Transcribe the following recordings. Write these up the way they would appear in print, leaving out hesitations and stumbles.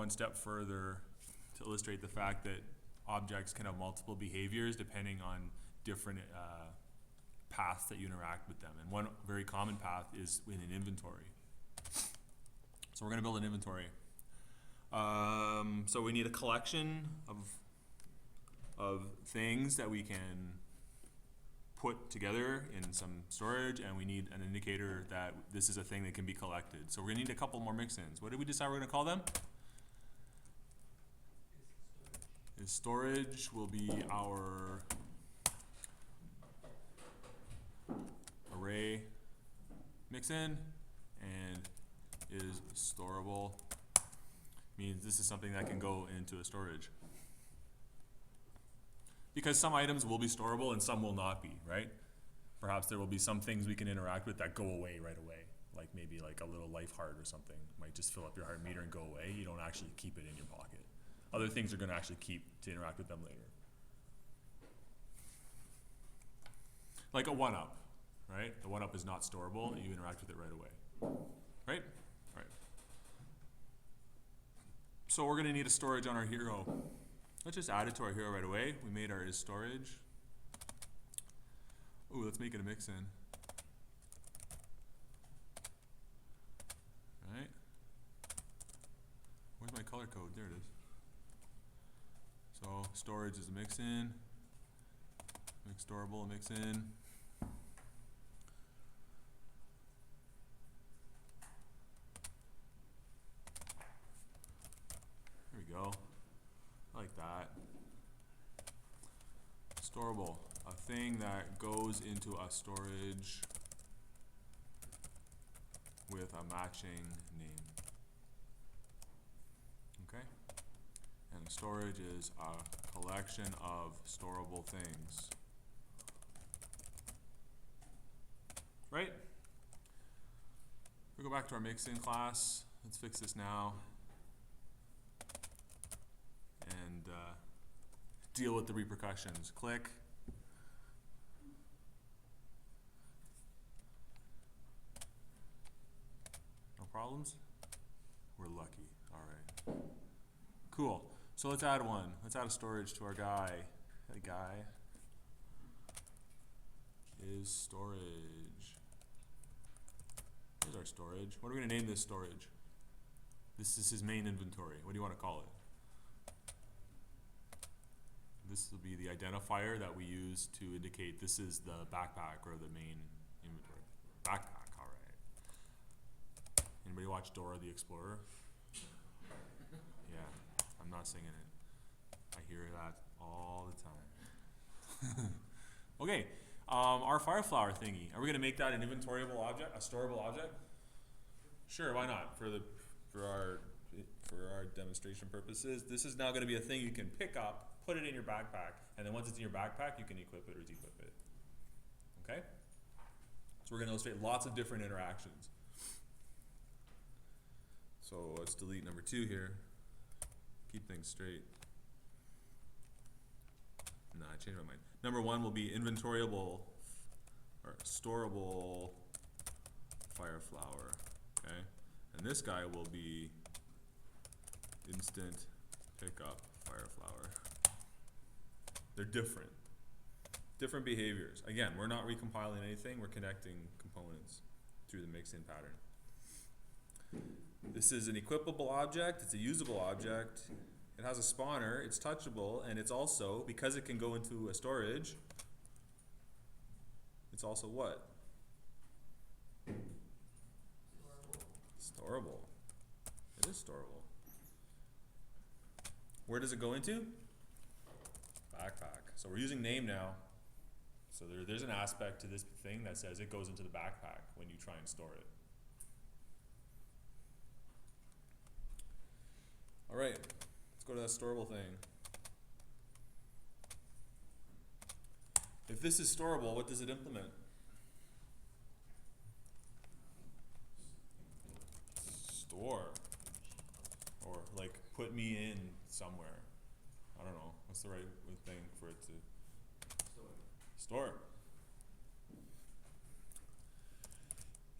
one step further to illustrate the fact that objects can have multiple behaviors depending on different paths that you interact with them. And one very common path is in an inventory. So we're going to build an inventory. So we need a collection of things that we can put together in some storage, and we need an indicator that this is a thing that can be collected. So we're going to need a couple more mix-ins. What did we decide we're going to call them? Storage will be our array mix-in, and is storable means this is something that can go into a storage. Because some items will be storable and some will not be, right? Perhaps there will be some things we can interact with that go away right away, like maybe like a little life heart or something might just fill up your heart meter and go away. You don't actually keep it in your pocket. Other things are going to actually keep to interact with them later. Like a 1-up, right? The 1-up is not storable, you interact with it right away, right? Right. So we're going to need a storage on our hero. Let's just add it to our hero right away. We made our is storage. Ooh, let's make it a mix-in. Right? Where's my color code? There it is. So storage is a mix-in. Make storable a mix-in. There we go. I like that. Storable, a thing that goes into a storage with a matching name. Okay? And storage is a collection of storable things. Right? We go back to our mix-in class. Let's fix this now. And deal with the repercussions. Click. No problems? We're lucky. All right. Cool. So let's add one. Let's add a storage to our guy. Hey, guy is storage. Here's our storage. What are we going to name this storage? This is his main inventory. What do you want to call it? This will be the identifier that we use to indicate this is the backpack or the main inventory. Backpack, all right. Anybody watch Dora the Explorer? Yeah, I'm not singing it. I hear that all the time. Okay, our fireflower thingy. Are we going to make that an inventoriable object, a storable object? Sure, why not? For our demonstration purposes, this is now going to be a thing you can pick up, put it in your backpack, and then once it's in your backpack, you can equip it or dequip it. Okay? So we're going to illustrate lots of different interactions. So let's delete number 2 here. Keep things straight. No, I changed my mind. Number 1 will be inventoriable or storable fireflower. Okay? And this guy will be instant pickup fireflower. They're different. Different behaviors. Again, we're not recompiling anything, we're connecting components through the mix-in pattern. This is an equipable object, it's a usable object, it has a spawner, it's touchable, and it's also, because it can go into a storage, it's also what? Storable. It is storable. Where does it go into? Backpack. So we're using name now. So there's an aspect to this thing that says it goes into the backpack when you try and store it. All right, let's go to that storable thing. If this is storable, what does it implement? Store. Or like put me in somewhere. I don't know. What's the right thing for it to store?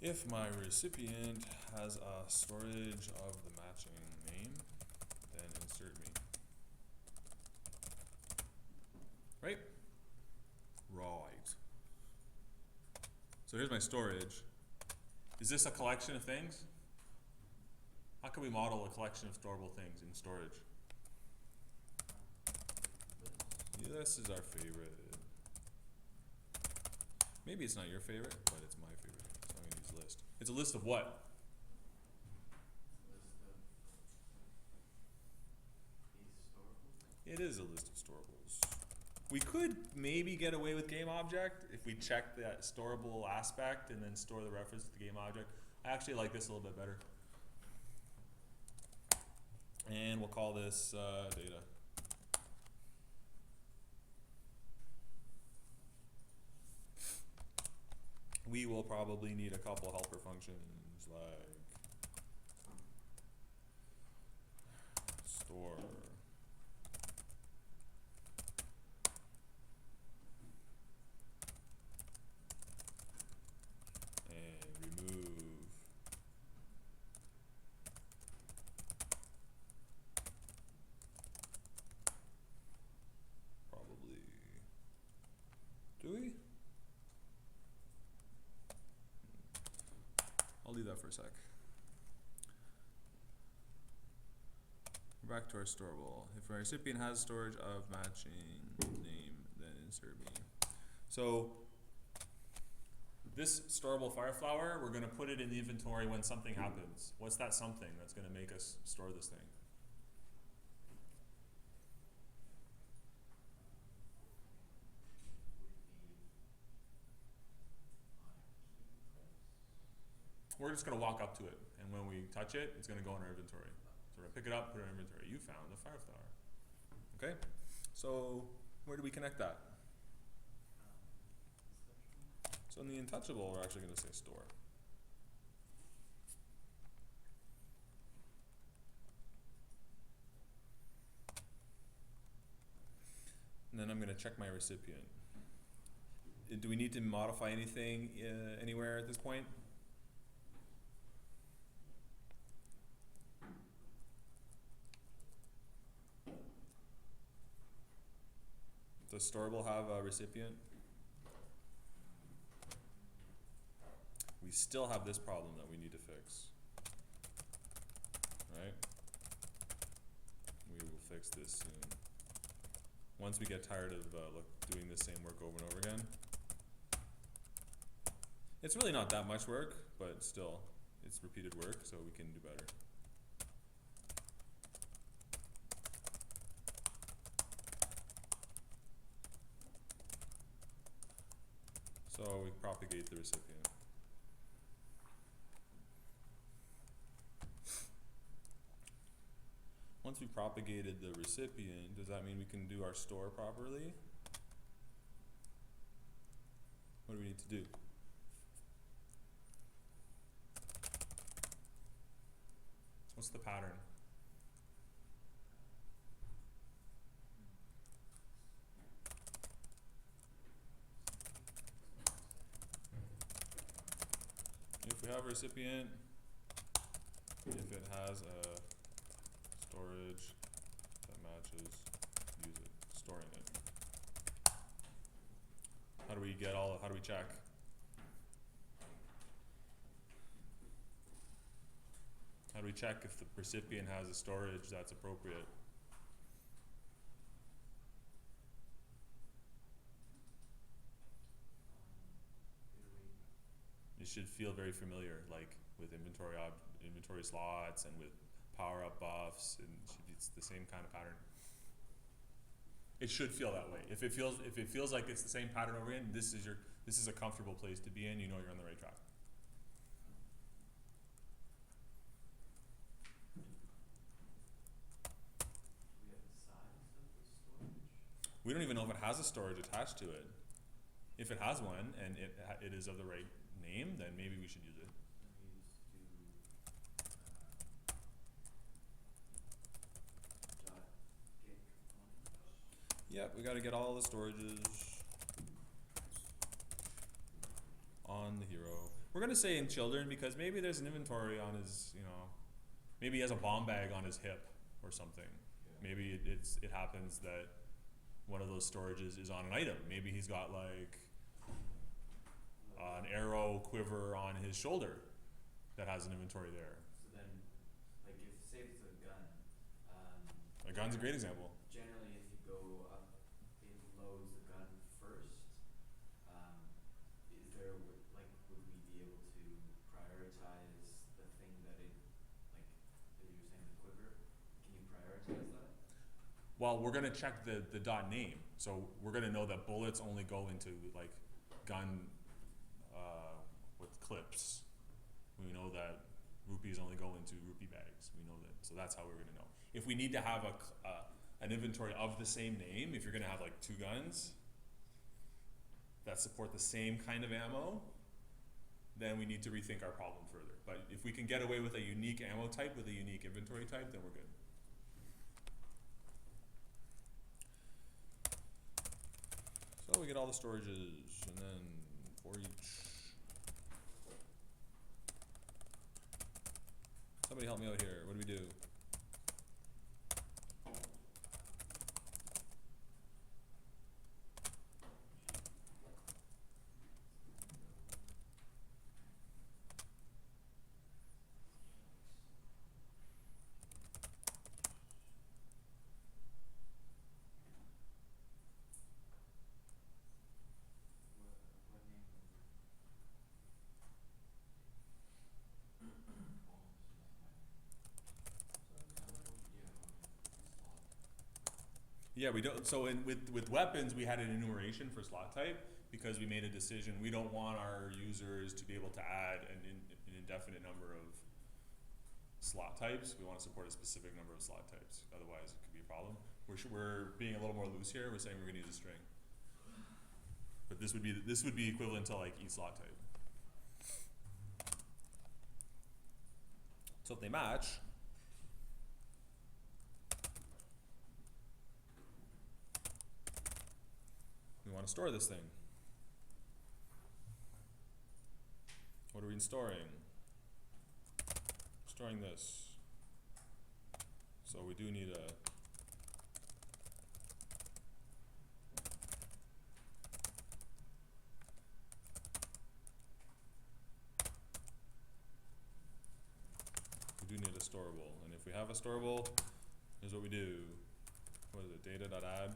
If my recipient has a storage of the matching name, my storage. Is this a collection of things? How can we model a collection of storable things in storage? This is our favorite. Maybe it's not your favorite, but it's my favorite. So I'm going to use list. It's a list of what? It is a list of storables. We could maybe get away with game object if we check that storable aspect and then store the reference to the game object. I actually like this a little bit better. And we'll call this data. We will probably need a couple helper functions like store. Do we? I'll leave that for a sec. We're back to our storable. If our recipient has storage of matching name, then insert me. So this storable fireflower, we're going to put it in the inventory when something happens. What's that something that's going to make us store this thing? We're just going to walk up to it, and when we touch it, it's going to go in our inventory. So we're going to pick it up, put it in our inventory. You found the fireflower. Okay? So where do we connect that? So in the untouchable, we're actually going to say store. And then I'm going to check my recipient. Do we need to modify anything anywhere at this point? Does storable have a recipient? We still have this problem that we need to fix. Right? We will fix this soon. Once we get tired of doing the same work over and over again. It's really not that much work, but still, it's repeated work, so we can do better. So we propagate the recipient. Once we propagated the recipient, does that mean we can do our store properly? What do we need to do? What's the pattern? If we have a recipient, if it has a storage that matches, use it, storing it. How do we get how do we check? How do we check if the recipient has a storage that's appropriate? It should feel very familiar, like with inventory slots and with power-up buffs, and it's the same kind of pattern. It should feel that way. If it feels like it's the same pattern over again, this is a comfortable place to be in. You know you're on the right track. We don't even know if it has a storage attached to it. If it has one and it is of the right name, then maybe we should use it. Yep, we got to get all the storages on the hero. We're going to say in children because maybe there's an inventory on his, maybe he has a bomb bag on his hip or something. Yeah. Maybe it happens that one of those storages is on an item. Maybe he's got like an arrow quiver on his shoulder that has an inventory there. So then, like if say it's a gun, A gun's a great example. generally if you go up, it loads the gun first. Is there like would we be able to prioritize the thing that it like as you were saying the quiver? Can you prioritize that? Well, we're gonna check the dot name, so we're gonna know that bullets only go into like gun with clips. We know that rupees only go into rupee bags. We know that, so that's how we're gonna know. If we need to have an inventory of the same name, if you're gonna have like two guns that support the same kind of ammo, then we need to rethink our problem further. But if we can get away with a unique ammo type with a unique inventory type, then we're good. So we get all the storages, and then for each. Somebody help me out here. What do we do? What name? Yeah, we don't. So with weapons, we had an enumeration for slot type because we made a decision. We don't want our users to be able to add an indefinite number of slot types. We want to support a specific number of slot types. Otherwise, it could be a problem. We're being a little more loose here. We're saying we're going to use a string, but this would be equivalent to like each slot type. So if they match. We want to store this thing. What are we storing? Storing this. So we do need a storable. And if we have a storable, here's what we do. What is it? Data.add.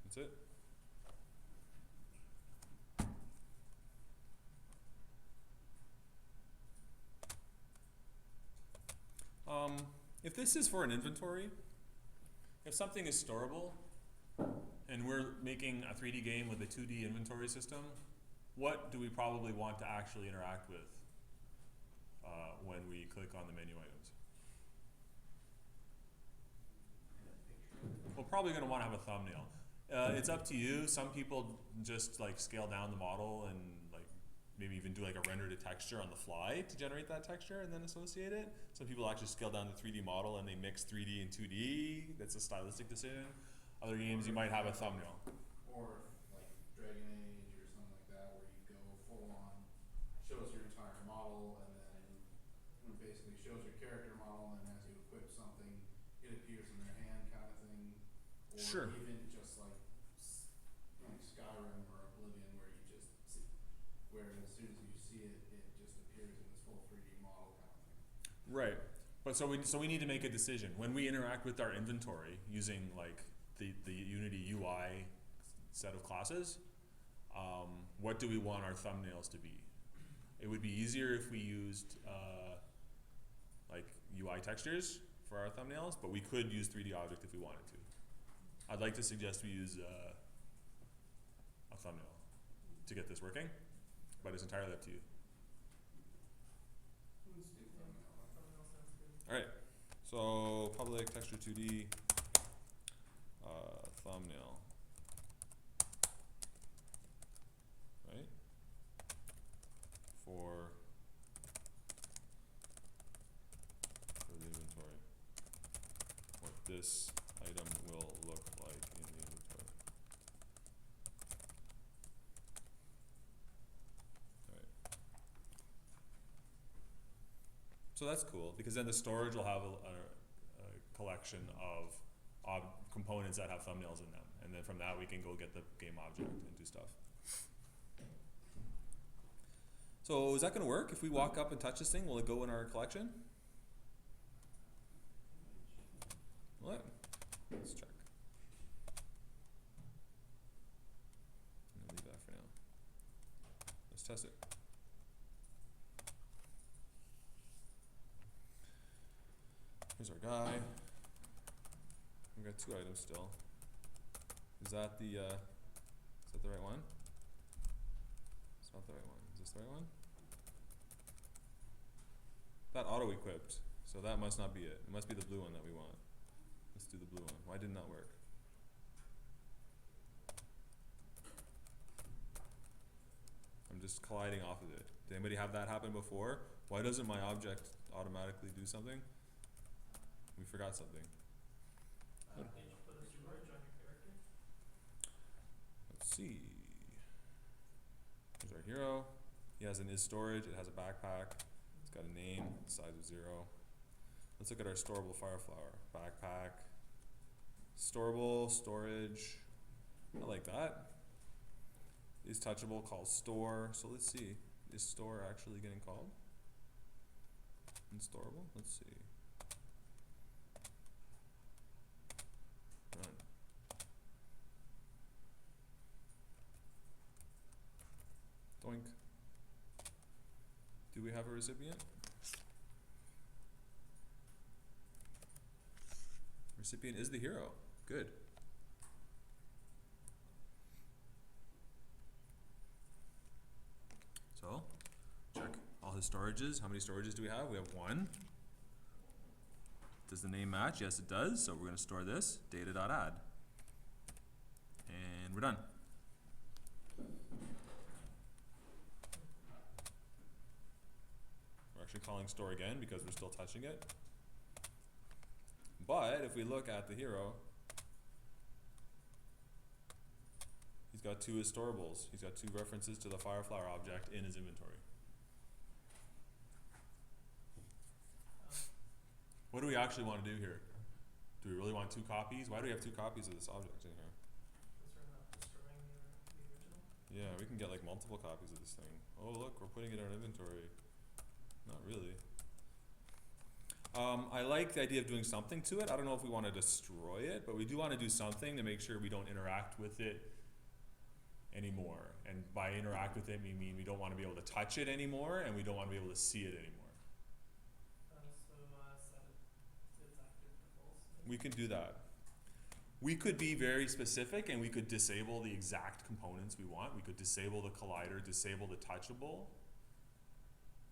That's it. If this is for an inventory, if something is storable, and we're making a 3D game with a 2D inventory system, what do we probably want to actually interact with when we click on the menu items? We're probably going to want to have a thumbnail. It's up to you. Some people just like scale down the model and like maybe even do like a render to texture on the fly to generate that texture and then associate it. Some people actually scale down the 3D model and they mix 3D and 2D. That's a stylistic decision. Other games you might have a thumbnail. Or like Dragon Age or something like that, where you go full on, shows your entire model, and then it basically shows your character model, and then as you equip something, it appears in their hand, kind of thing. Or Sure. even just like Skyrim or Oblivion, where you just see, where as soon as you see it, it just appears in this full 3D model kind of thing. Right. But so we need to make a decision when we interact with our inventory using like the Unity UI set of classes. What do we want our thumbnails to be? It would be easier if we used like UI textures for our thumbnails, but we could use 3D object if we wanted to. I'd like to suggest we use a thumbnail to get this working, but it's entirely up to you. Let's do thumbnail. All right, so public texture 2D thumbnail, right? For the inventory, what this item will look like in the inventory. All right. So that's cool because then the storage will have a collection of components that have thumbnails in them, and then from that we can go get the game object and do stuff. So is that gonna work? If we walk up and touch this thing, will it go in our collection? What? Let's check. I'm gonna leave that for now. Let's test it. Here's our guy. We've got 2 items still. Is that the right one? It's not the right one. Is this the right one? That auto-equipped, so that must not be it. It must be the blue one that we want. Let's do the blue one. Why didn't that work? I'm just colliding off of it. Did anybody have that happen before? Why doesn't my object automatically do something? We forgot something. Did you put a storage on your character? Let's see. Here's our hero. He has an is storage. It has a backpack. It's got a name, size of 0. Let's look at our storable fireflower. Backpack. Storable, storage. I like that. Is touchable, calls store. So let's see. Is store actually getting called? Instorable? Let's see. Run. Doink. Do we have a recipient? Recipient is the hero. Good. So, check all his storages. How many storages do we have? We have 1. Does the name match? Yes, it does. So we're going to store this, data.add. And we're done. We're actually calling store again because we're still touching it. But if we look at the hero, he's got 2 is storables. He's got 2 references to the fireflower object in his inventory. What do we actually want to do here? Do we really want 2 copies? Why do we have 2 copies of this object in here? Because we're not destroying the original. Yeah, we can get like multiple copies of this thing. Oh look, we're putting it in our inventory. Not really. I like the idea of doing something to it. I don't know if we want to destroy it, but we do want to do something to make sure we don't interact with it anymore. And by interact with it, we mean we don't want to be able to touch it anymore, and we don't want to be able to see it anymore. Set it's active to false. We can do that. We could be very specific and we could disable the exact components we want. We could disable the collider, disable the touchable,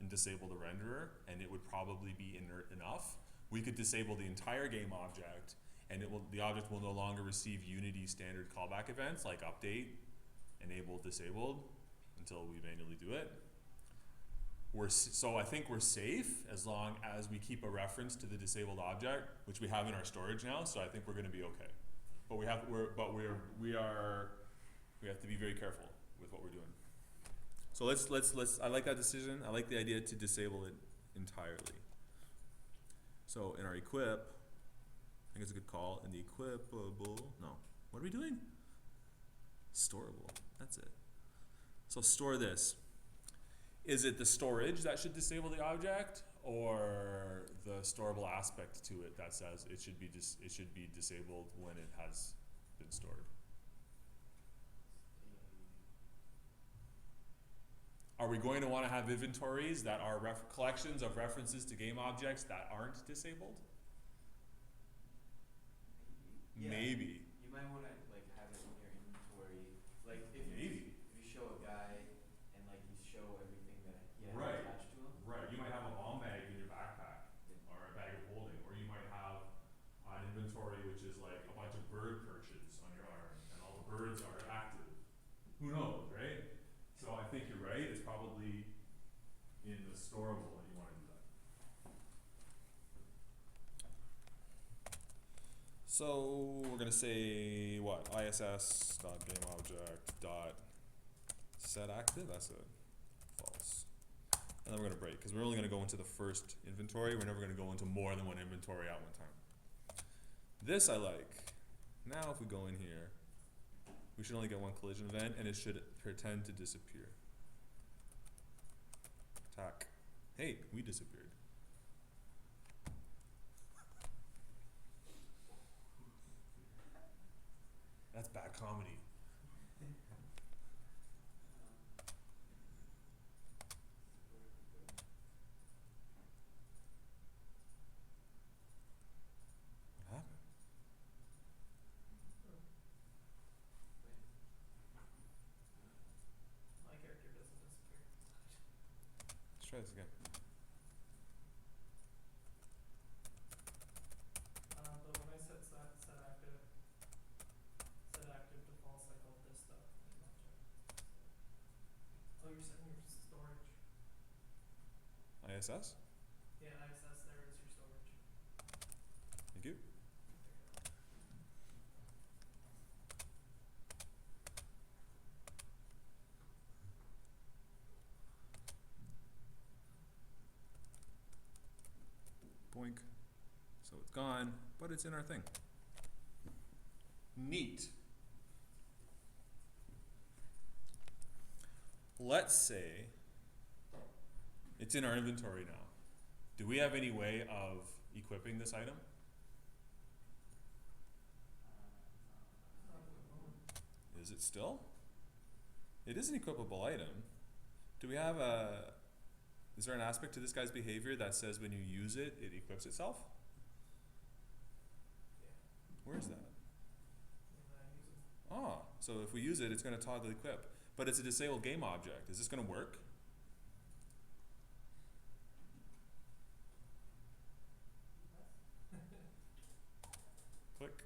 and disable the renderer, and it would probably be inert enough. We could disable the entire game object, and the object will no longer receive Unity standard callback events like update, enabled, disabled, until we manually do it. So I think we're safe as long as we keep a reference to the disabled object, which we have in our storage now. So I think we're going to be okay. But we have to be very careful with what we're doing. So let's. I like that decision. I like the idea to disable it entirely. So in our equip, I think it's a good call. In the equipable, no. What are we doing? Storable. That's it. So store this. Is it the storage that should disable the object, or the storable aspect to it that says it should be disabled when it has been stored? Are we going to want to have inventories that are collections of references to game objects that aren't disabled? Yeah. Maybe. You might want to like have it in your inventory, like if Maybe. you show a guy and like you show everything that he has Right. attached to him. Right. You might have a bomb bag in your backpack, or a bag of holding, or you might have an inventory which is like a bunch of bird perches on your arm, and all the birds are active. Who knows, right? So I think you're right. It's probably in the storable that you want to do that. So we're gonna say what? ISS.GameObject.set active. That's it. False. And then we're gonna break because we're only gonna go into the first inventory. We're never gonna go into more than one inventory at one time. This I like. Now if we go in here, we should only get one collision event, and it should pretend to disappear. Attack. Hey, we disappeared. That's bad comedy. What happened? My character doesn't disappear. Let's try this again. But when I set active to false, I called this stuff main object. Oh, you're setting your storage. ISS? Yeah, ISS, there is your storage. Thank you. Boink. So it's gone, but it's in our thing. Neat. Let's say it's in our inventory now. Do we have any way of equipping this item? Not at the moment. Is it still? It is an equipable item. Do we have is there an aspect to this guy's behavior that says when you use it, it equips itself? Yeah. Where is that? And I use them. Ah, so if we use it, it's going to toggle equip. But it's a disabled game object. Is this going to work? Click.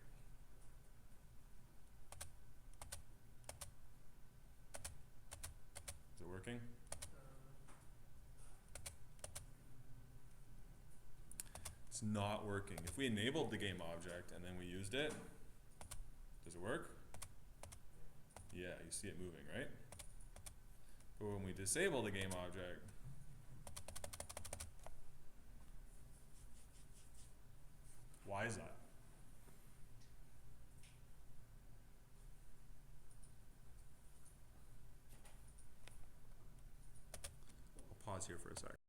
Is it working? It's not working. If we enabled the game object and then we used it, does it work? Yeah, you see it moving, right? But when we disable the game object, why is that? I'll pause here for a sec.